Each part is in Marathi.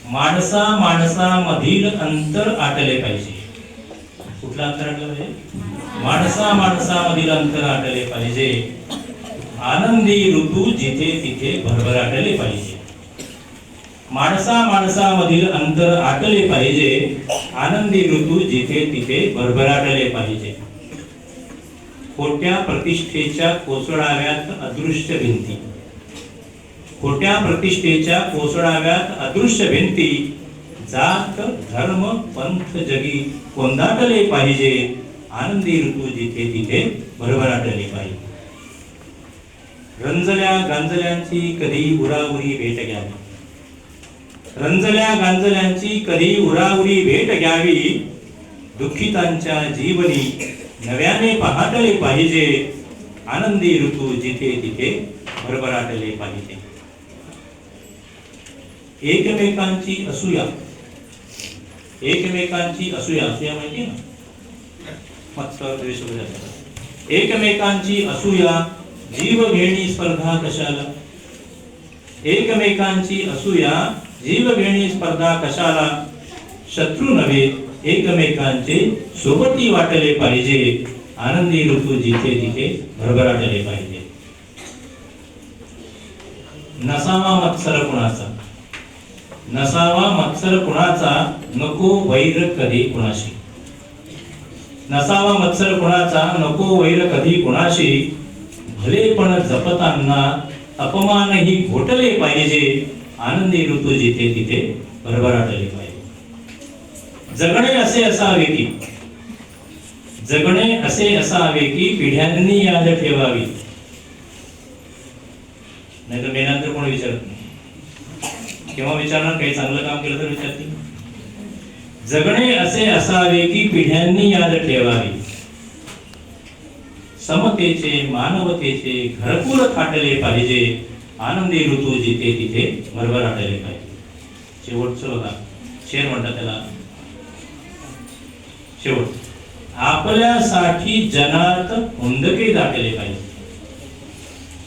माणसा माणसामधील अंतर आटले पाहिजे. कुठलं अंतर आटलं पाहिजे? माणसा माणसामधील अंतर आटले पाहिजे. आनंदी ऋतू जिथे तिथे भरभराटले पाहिजे. माणसा माणसामधील अंतर आटले पाहिजे. आनंदी ऋतू जिथे तिथे भरभराटले पाहिजे. खोट्या प्रतिष्ठेच्या कोसळाव्यात अदृश्य भिंती. खोट्या प्रतिष्ठेच्या कोसळाव्यात अदृश्य भिंती. जात धर्म पंथ जगी कोंदाटले पाहिजे. आनंदी ऋतू जिथे तिथे भरभराटले पाहिजे. रंजल्या गांजल्यांची कधी उराउरी भेट घ्यावी. रंजल्या गांजल्यांची कधी उराउरी भेट घ्यावी. दुःखितांच्या जीवनी नव्याने पहाटले पाहिजे. आनंदी ऋतू जिथे तिथे भरभराटले पाहिजे. एकमेकांची असूया. एकमेकांची असूया. असूया माहिती ना? मत्सर द्वेष वगैरे. एकमेकांची असूया जीव घेणी स्पर्धा कशाला. एकमेकांची असूया जीव घेणी स्पर्धा कशाला. शत्रू नव्हे एकमेकांचे सोबती वाटले पाहिजे. आनंदी ऋतू जिथे तिथे भरभराटले पाहिजे. नसावा मत्सर कुणाचा. नसावा मत्सर कुणाचा नको वैर कधी कुणाशी. नसावा मत्सर कुणाचा नको वैर कधी कुणाशी. भलेपण जपताना अपमानही घोटले पाहिजे. आनंदी ऋतू जिथे तिथे भरभराटले पाहिजे. जगणे असे असावे की. जगणे असे असावे की पिढ्यांनी याद ठेवावी. नाही तर मेनांतर कोणी विचारत नाही. केव्हा विचारणार? काही चांगलं काम केलं तर विचारतील. जगणे असे असावे की पिढ्यांनी याद ठेवावी. समतेचे मानवतेचे घरकुल थाटले पाहिजे. आनंदी ऋतू जिथे तिथे भरभराटले पाहिजे. शेवटचं बघा, शेर म्हणतात त्याला. शेवट. आपल्यासाठी जनात हुंदके दाटले पाहिजे.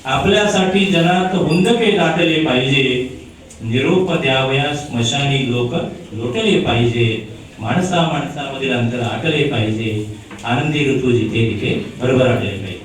आपल्यासाठी जनात हुंदके दाटले पाहिजे. निरोप द्यावया स्मशानी लोक लोटले पाहिजे. माणसा माणसामधील अंतर आटले पाहिजे. आनंदी ऋतू जिथे तिथे भरभराटले पाहिजे.